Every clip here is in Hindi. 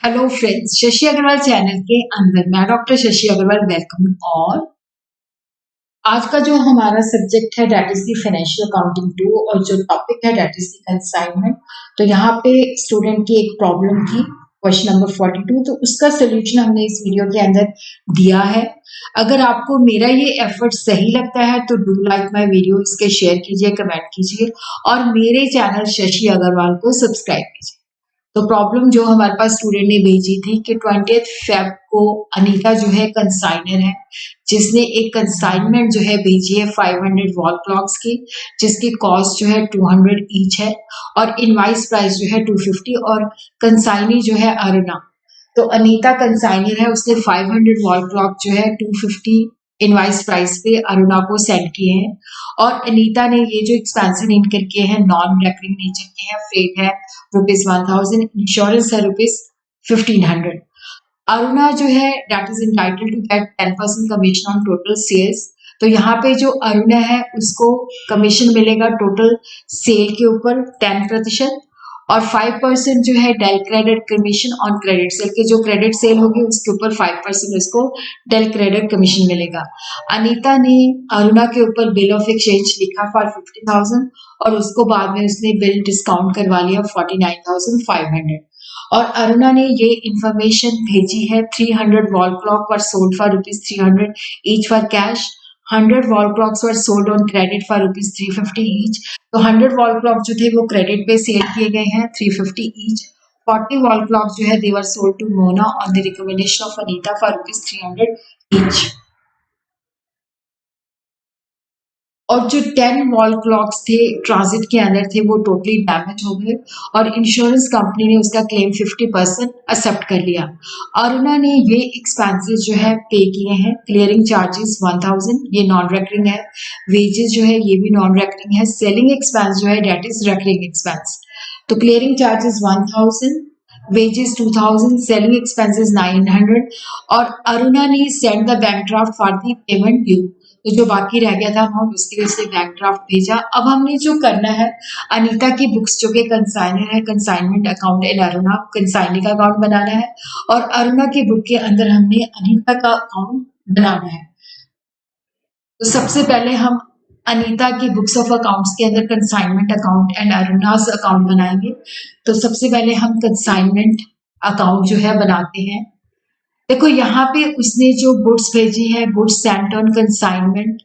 Hello friends, Shashi Agarwal channel के अंदर मैं डॉक्टर शशि अग्रवाल वेलकम। और आज का जो हमारा सब्जेक्ट है that is the financial accounting 2 और जो टॉपिक है दैट इज द कंसाइनमेंट। तो यहाँ पे स्टूडेंट की एक प्रॉब्लम थी क्वेश्चन नंबर 42, तो उसका सोल्यूशन हमने इस वीडियो के अंदर दिया है। अगर आपको मेरा ये एफर्ट सही लगता है तो डू लाइक माय वीडियो, इसके शेयर कीजिए, कमेंट कीजिए और मेरे चैनल शशि अग्रवाल को सब्सक्राइब कीजिए। तो प्रॉब्लम जो हमारे पास स्टूडेंट ने भेजी थी कि 20th फेब को अनीता जो है कंसाइनर है, जिसने एक कंसाइनमेंट जो है भेजी है 500 वॉल क्लॉक्स की, जिसकी कॉस्ट जो है 200 ईच है और इनवाइस प्राइस जो है 250 और कंसाइनी जो है अरुणा। तो अनीता कंसाइनर है, उसने 500 वॉल क्लॉक जो है 250 इनवाइस प्राइस पे अरुणा को सेंड किए हैं। और अनीता ने ये जो एक्सपेंसिव इनकर किए हैं नॉन रेकरिंग नेचर के हैं। फ्रेट है ₹1000, इंश्योरेंस है ₹1500। अरुणा जो है that is entitled to get 10% commission on total sales. तो यहाँ पे जो अरुणा है उसको कमीशन मिलेगा टोटल सेल के ऊपर 10% और 5% जो है del credit commission on credit sale के, जो क्रेडिट सेल होगी उसके ऊपर 5% उसको डेल क्रेडिट कमीशन मिलेगा। अनीता ने अरुणा के ऊपर बिल ऑफ एक्सचेंज लिखा फॉर 50,000 और उसको बाद में उसने बिल डिस्काउंट करवा लिया 49,500। और अरुणा ने ये इंफॉर्मेशन भेजी है 300 wall clock were sold for ₹300 each for cash, 100 wall clocks were sold on credit for ₹350 each. तो 100 वॉल क्लॉक जो थे वो क्रेडिट पे सेल किए गए हैं 350 ईच। 40 वॉल क्लॉक जो है they were sold to Mona on the recommendation of Anita for ₹300 each. और जो 10 वॉल क्लॉक्स थे ट्रांजिट के अंदर थे वो टोटली डैमेज हो गए और इंश्योरेंस कंपनी ने उसका क्लेम 50% एक्सेप्ट कर लिया। अरुणा ने ये एक्सपेंसेस जो है पे किए हैं। क्लियरिंग चार्जेस 1000, ये नॉन रेकरिंग है। वेजेस जो है ये भी नॉन रेकरिंग है। सेलिंग एक्सपेंस जो है डेट इज रेकरिंग एक्सपेंस। तो clearing charges 1000, wages 2000, selling expenses 900 और अरुणा ने send the bank draft for the payment due. तो जो बाकी रह गया था अमाउंट उसके लिए उसने बैंक ड्राफ्ट भेजा। अब हमने जो करना है अनीता की बुक्स जो कि कंसाइनर है, consignment account in Aruna, consignee का अकाउंट बनाना है और अरुणा की बुक के अंदर हमने अनीता का अकाउंट बनाना है। तो सबसे पहले हम अनीता की बुक्स ऑफ अकाउंट्स के अंदर कंसाइनमेंट अकाउंट एंड अरुणास अकाउंट बनाएंगे। तो सबसे पहले हम कंसाइनमेंट अकाउंट जो है बनाते हैं। देखो यहाँ पे उसने जो गुड्स भेजी है, goods sent on consignment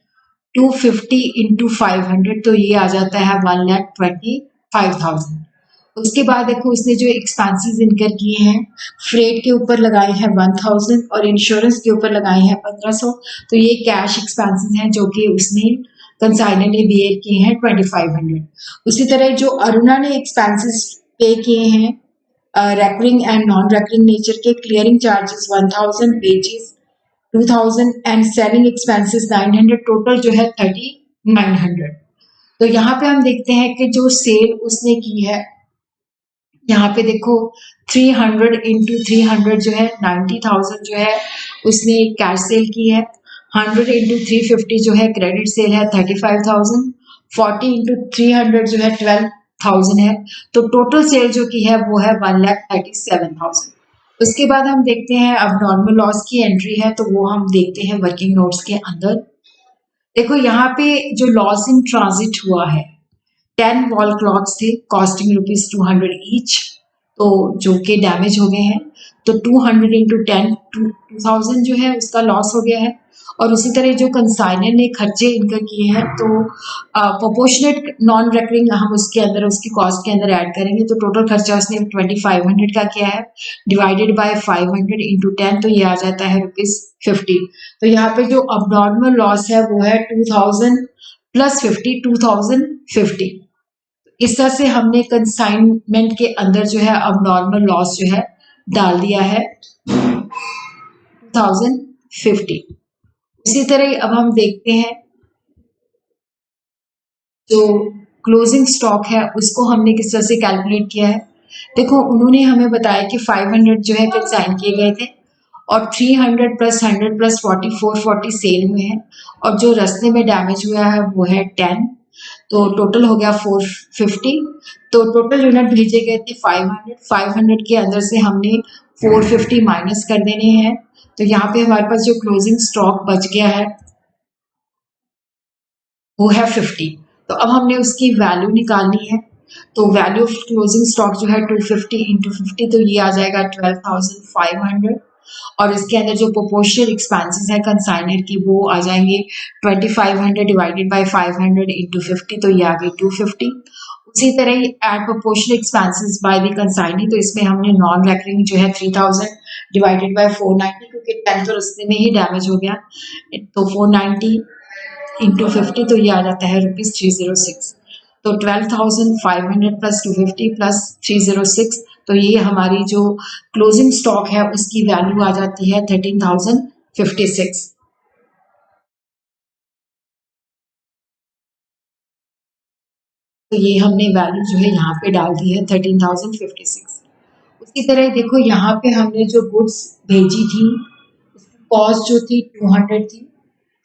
250 into 500, तो ये आ जाता है 1,25,000। उसके बाद देखो उसने जो एक्सपेंसेस इनकर किए हैं, फ्रेट के ऊपर लगाए हैं 1000 और इंश्योरेंस के ऊपर लगाए हैं 1500। तो ये कैश एक्सपेंसेस हैं जो कि उसने कंसाइनर ने बियर किए हैं 2500। उसी तरह जो अरुणा ने एक्सपेंसेस पे किए हैं recurring and non recurring nature के, clearing charges 1000, wages 2000 and selling expenses 900, total जो है 3900। तो यहाँ पे हम देखते हैं कि जो सेल उसने की है, यहाँ पे देखो 300 इंटू 300 जो है 90,000 जो है उसने कैश सेल की है। 100 इंटू 350 जो है क्रेडिट सेल है 35,000। 40 इंटू 300 जो है 12,000 है। तो टोटल सेल जो की है वो है 1,37,000। उसके बाद हम देखते हैं अब नॉर्मल लॉस की एंट्री है, तो वो हम देखते हैं वर्किंग नोट्स के अंदर। देखो यहाँ पे जो लॉस इन ट्रांजिट हुआ है, 10 वॉल क्लॉक्स थे कॉस्टिंग ₹200 ईच, तो जो कि डैमेज हो गए हैं। तो 200 इंटू 10 2000 जो है उसका लॉस हो गया है। और उसी तरह जो कंसाइनर ने खर्चे इनकर किए हैं, तो प्रोपोर्शनेट नॉन रेकरिंग हम उसके अंदर उसकी कॉस्ट के अंदर ऐड करेंगे। तो टोटल खर्चा उसने 2500 का किया है, डिवाइडेड बाय 500 इंटू 10, तो ये आ जाता है ₹50। तो यहाँ पे जो अबनॉर्मल लॉस है वो है 2000 प्लस 50, 2050। इस तरह से हमने कंसाइनमेंट के अंदर जो है अब नॉर्मल लॉस जो है डाल दिया है 2050। इसी तरह अब हम देखते हैं जो क्लोजिंग स्टॉक है उसको हमने किस तरह से कैलकुलेट किया है। देखो उन्होंने हमें बताया कि 500 जो है कंसाइन किए गए थे और 300 प्लस 100 प्लस 40 440 सेल हुए हैं और जो रास्ते में डैमेज हुआ है वो है 10, तो टोटल हो गया 450। तो टोटल यूनिट भेजे गए थे 500 के अंदर से हमने 450 माइनस कर देने हैं। तो यहाँ पे हमारे पास जो क्लोजिंग स्टॉक बच गया है वो है 50। तो अब हमने उसकी वैल्यू निकालनी है। तो वैल्यू ऑफ क्लोजिंग स्टॉक जो है 250 इंटू 50, तो ये आ जाएगा 12,500। और इसके अंदर जो प्रोपोर्शनल एक्सपेंसेस है कंसाइनर की वो आ जाएंगे 2500 डिवाइडेड बाय 500 इंटू 50, तो ये आ गई 250। उसी तरह ही add proportional expenses by the consignee, तो इसमें हमने नॉन रेकरिंग जो है 3000 डिवाइडेड बाय 490, क्योंकि 10 तो रस्ते में ही डैमेज हो गया, तो 490 इंटू 50, तो ये आ जाता है ₹306। तो 12,500 प्लस 250 प्लस 306, तो ये हमारी जो क्लोजिंग स्टॉक है उसकी वैल्यू आ जाती है 13,056। तो ये हमने वैल्यू जो है यहाँ पे डाल दी है 13,056। उसी तरह देखो यहाँ पे हमने जो गुड्स भेजी थी उसकी कॉस्ट जो थी 200 थी।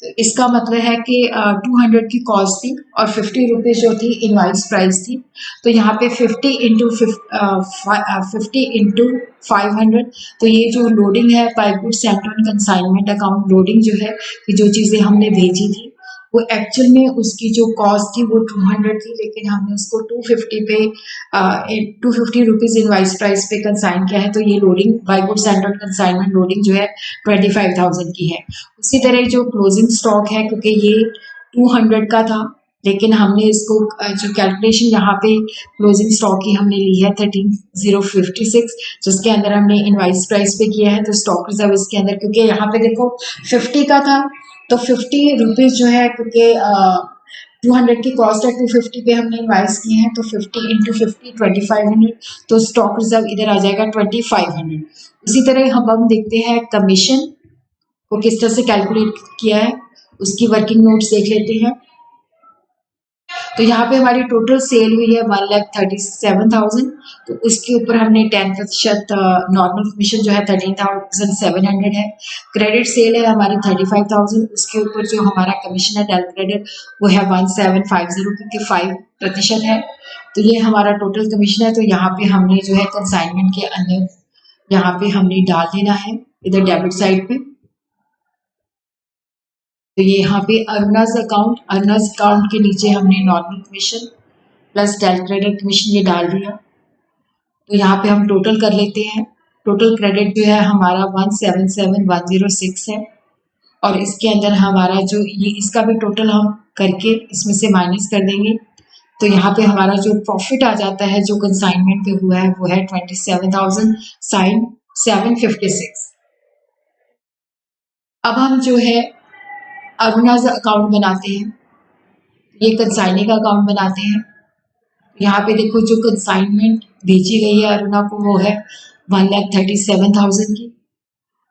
तो इसका मतलब है कि 200 की कॉस्ट थी और 50 रुपीज़ जो थी इनवाइस प्राइस थी। तो यहाँ पे 50 इंटू 500, तो ये जो लोडिंग है by goods sent on consignment account loading जो है कि जो चीज़ें हमने भेजी थी वो एक्चुअल में उसकी जो कॉस्ट थी वो 200 थी, लेकिन हमने उसको 250 पे 250 रुपीज़ इनवाइस प्राइस पे कंसाइन किया है। तो ये loading by goods sent on consignment loading जो है 25,000 की है। उसी तरह जो क्लोजिंग स्टॉक है, क्योंकि ये 200 का था, लेकिन हमने इसको जो कैलकुलेशन यहाँ पे क्लोजिंग स्टॉक की हमने ली है 13,056, जिसके अंदर हमने इनवाइस प्राइस पे किया है। तो स्टॉक रिजर्व इसके अंदर, क्योंकि यहाँ पे देखो 50 का था, तो 50 रुपीज़ जो है, क्योंकि 200 की कॉस्ट है, 250 पे हमने इनवाइस किए हैं, तो 50 इंटू 50 2500, तो स्टॉक रिजर्व इधर आ जाएगा 2500। उसी तरह हम देखते हैं कमीशन को किस तरह से कैलकुलेट किया है, उसकी वर्किंग नोट्स देख लेते हैं। तो यहाँ पे हमारी टोटल सेल हुई है 1,37,000, तो उसके ऊपर हमने 10% नॉर्मल कमीशन जो है 13,700 है। क्रेडिट सेल है हमारी 35,000, उसके ऊपर जो हमारा कमीशन है डेल क्रेडिट वो है 1750, क्योंकि 5% है। तो ये हमारा टोटल कमीशन है। तो यहाँ पे हमने जो है कंसाइनमेंट के अंदर यहाँ पे हमने डाल देना है इधर डेबिट साइड पे। तो ये यहाँ पे अर्नर्स अकाउंट के नीचे हमने normal commission plus del credit commission ये डाल दिया। तो यहाँ पे हम टोटल कर लेते हैं। टोटल क्रेडिट जो है हमारा 177,106 है, और इसके अंदर हमारा जो ये इसका भी टोटल हम करके इसमें से माइनस कर देंगे। तो यहाँ पे हमारा जो प्रॉफिट आ जाता है जो कंसाइनमेंट पे हुआ है वो है 27,756। अब हम जो है अर्नर्स अकाउंट बनाते हैं, ये कंसाइनी का अकाउंट बनाते हैं। यहाँ पे देखो जो कंसाइनमेंट भेजी गई है अरुणा को वो है 1,37,000 की,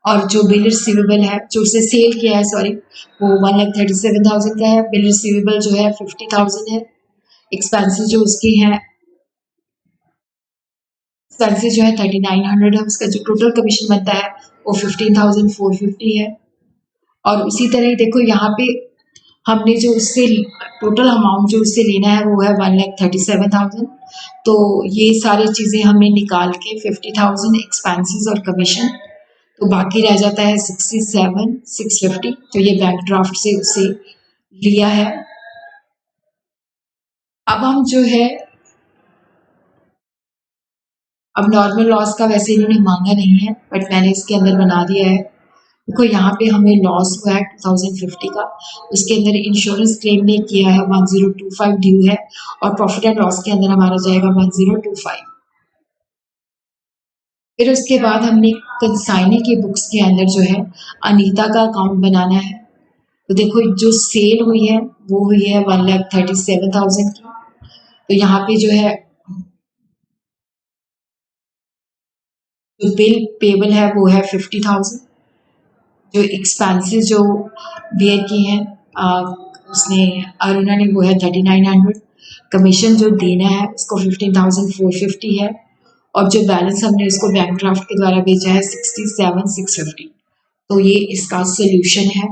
और जो बिल रिसीवेबल है जो उसे सेल किया है, सॉरी, वो 1,37,000 का है। बिल रिसीवेबल जो है 50,000 है। एक्सपेंसेस जो उसकी हैं, एक्सपेंसेस जो है 3,900 है। उसका जो टोटल कमीशन बनता है वो 15,450 है। और उसी तरह देखो यहाँ पे हमने जो उससे टोटल अमाउंट जो उससे लेना है वो है 1,37,000। तो ये सारी चीज़ें हमने निकाल के 50,000 एक्सपेंसेस और कमीशन, तो बाकी रह जाता है 67,650, तो ये बैंक ड्राफ्ट से उससे लिया है। अब हम जो है अब नॉर्मल लॉस का वैसे इन्होंने मांगा नहीं है, बट मैंने इसके अंदर बना दिया है। देखो यहाँ पे हमें लॉस हुआ है 2050 का, उसके अंदर इंश्योरेंस क्लेम ने किया है 1025 ड्यू है, और प्रॉफिट एंड लॉस के अंदर हमारा जाएगा 1025। फिर उसके बाद हमने कंसाइनी की बुक्स के अंदर जो है अनीता का अकाउंट बनाना है। तो देखो जो सेल हुई है वो हुई है 1,37,000 की। तो यहाँ पे जो है जो बिल पेबल है वो है 50,000। जो एक्सपेंसेस जो बेयर की हैं उसने अरुणा ने वो है 3,900। कमीशन जो देना है उसको 15,450 है, और जो बैलेंस हमने उसको बैंक ड्राफ्ट के द्वारा भेजा है 67,650। तो ये इसका सोल्यूशन है।